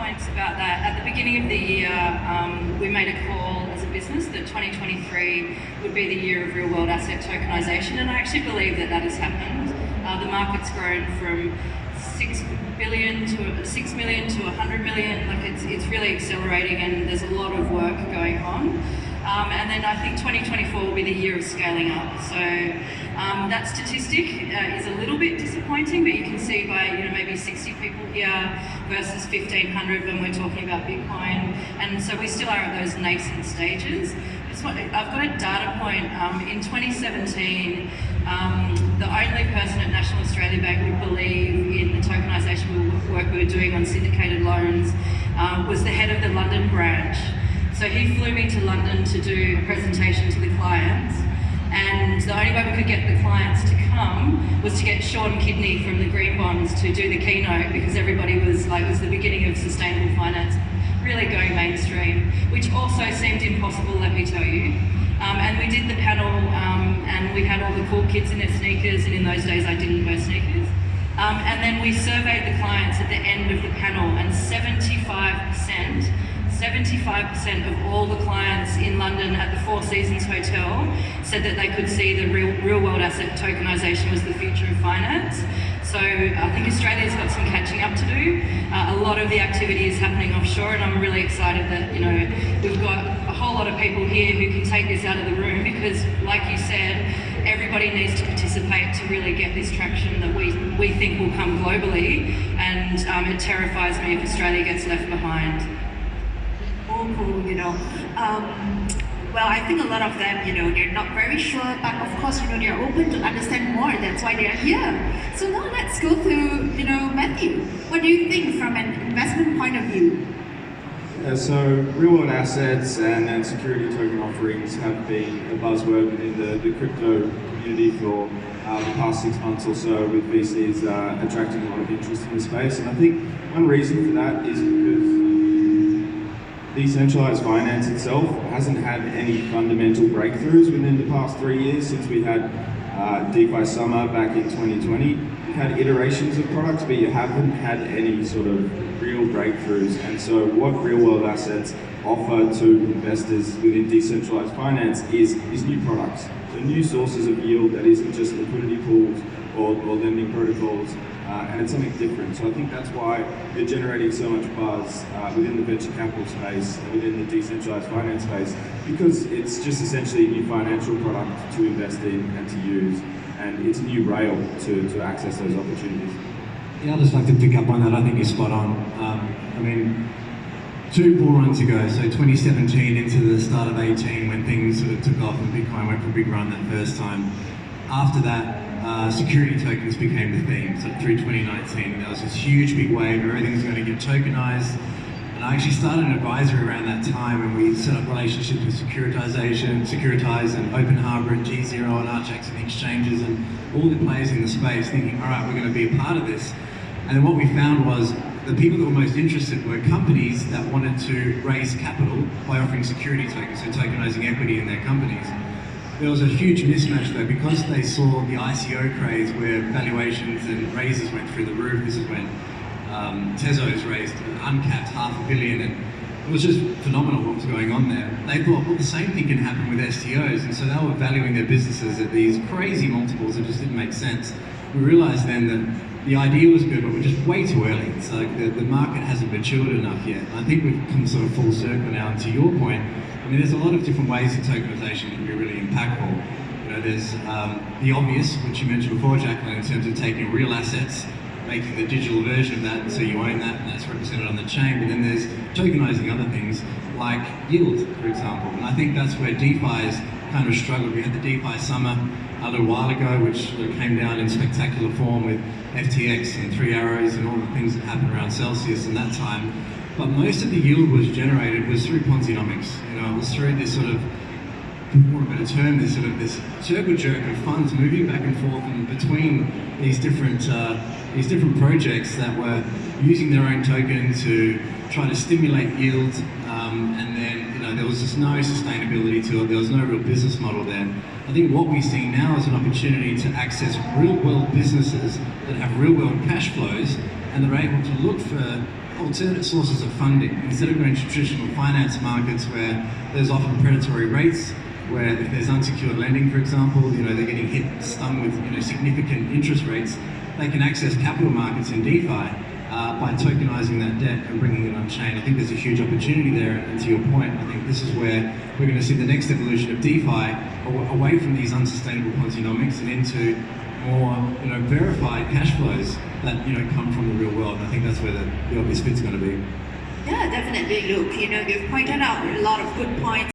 points about that. At the beginning of the year, we made a call as a business that 2023 would be the year of real-world asset tokenization, and I actually believe that that has happened. The market's grown from 6 million to 100 million. Like it's really accelerating, and there's a lot of work going on. And then I think 2024 will be the year of scaling up. So that statistic is a little bit disappointing, but you can see by maybe 60 people here versus 1,500 when we're talking about Bitcoin. And so we still are at those nascent stages. I've got a data point. In 2017, the only person at National Australia Bank would believe in the tokenisation work we were doing on syndicated loans was the head of the London branch. So he flew me to London to do a presentation to the clients, and the only way we could get the clients to come was to get Sean Kidney from the Green Bonds to do the keynote, because everybody was like, it was the beginning of sustainable finance really going mainstream, which also seemed impossible, let me tell you. And we did the panel, and we had all the cool kids in their sneakers, and in those days I didn't wear sneakers. And then we surveyed the clients at the end of the panel, and 75% of all the clients in London at the Four Seasons Hotel said that they could see the real world asset tokenisation was the future of finance. So I think Australia's got some catching up to do. A lot of the activity is happening offshore, and I'm really excited that we've got a whole lot of people here who can take this out of the room, because like you said, everybody needs to participate to really get this traction that we think will come globally, and it terrifies me if Australia gets left behind. Cool. Well, I think a lot of them, they're not very sure, but of course, they're open to understand more. That's why they're here. So now let's go to, Matthew. What do you think from an investment point of view? So real-world assets and security token offerings have been a buzzword within the crypto community for the past 6 months or so, with VCs attracting a lot of interest in the space. And I think one reason for that is because decentralized finance itself hasn't had any fundamental breakthroughs within the past 3 years since we had DeFi Summer back in 2020. You've had iterations of products, but you haven't had any sort of real breakthroughs. And so what real-world assets offer to investors within decentralized finance is new products. So new sources of yield that isn't just liquidity pools or lending protocols, and it's something different. So I think that's why they're generating so much buzz within the venture capital space, within the decentralized finance space, because it's just essentially a new financial product to invest in and to use, and it's a new rail to access those opportunities. Yeah, I'd just like to pick up on that. I think you're spot on. 2 bull runs ago, so 2017 into the start of 18, when things sort of took off and Bitcoin went for a big run that first time. After that, security tokens became the theme. So through 2019, there was this huge big wave, everything's going to get tokenized. And I actually started an advisory around that time, and we set up relationships with Securitize and Open Harbor and G0 and Archax and exchanges and all the players in the space, thinking, all right, we're going to be a part of this. And then what we found was the people that were most interested were companies that wanted to raise capital by offering security tokens, so tokenizing equity in their companies. There was a huge mismatch though, because they saw the ICO craze where valuations and raises went through the roof. This is when Tezos raised uncapped $500 million, and it was just phenomenal what was going on there. They thought, well, the same thing can happen with STOs, and so they were valuing their businesses at these crazy multiples that just didn't make sense. We realized then that the idea was good, but we're just way too early. It's like the market hasn't matured enough yet. And I think we've come sort of full circle now, and to your point, there's a lot of different ways that tokenization can be really impactful. There's the obvious, which you mentioned before, Jacqueline, in terms of taking real assets, making the digital version of that, so you own that and that's represented on the chain. But then there's tokenizing other things like yield, for example. And I think that's where DeFi's kind of struggled. We had the DeFi Summer a little while ago, which came down in spectacular form with FTX and 3 Arrows and all the things that happened around Celsius in that time. But most of the yield was generated was through Ponzi-nomics. It was through this sort of, for want of a better term, this circle jerk of funds moving back and forth and between these different projects that were using their own token to try to stimulate yield, and then there was just no sustainability to it. There was no real business model there. I think what we see now is an opportunity to access real-world businesses that have real-world cash flows, and they're able to look for alternate sources of funding. Instead of going to traditional finance markets where there's often predatory rates, where if there's unsecured lending, for example, they're getting stung with significant interest rates, they can access capital markets in DeFi by tokenizing that debt and bringing it on chain. I think there's a huge opportunity there, and to your point, I think this is where we're going to see the next evolution of DeFi away from these unsustainable Ponzi-nomics and into more verified cash flows that come from the real world. And I think that's where the obvious fit's going to be. Yeah, definitely. Look, you've pointed out a lot of good points.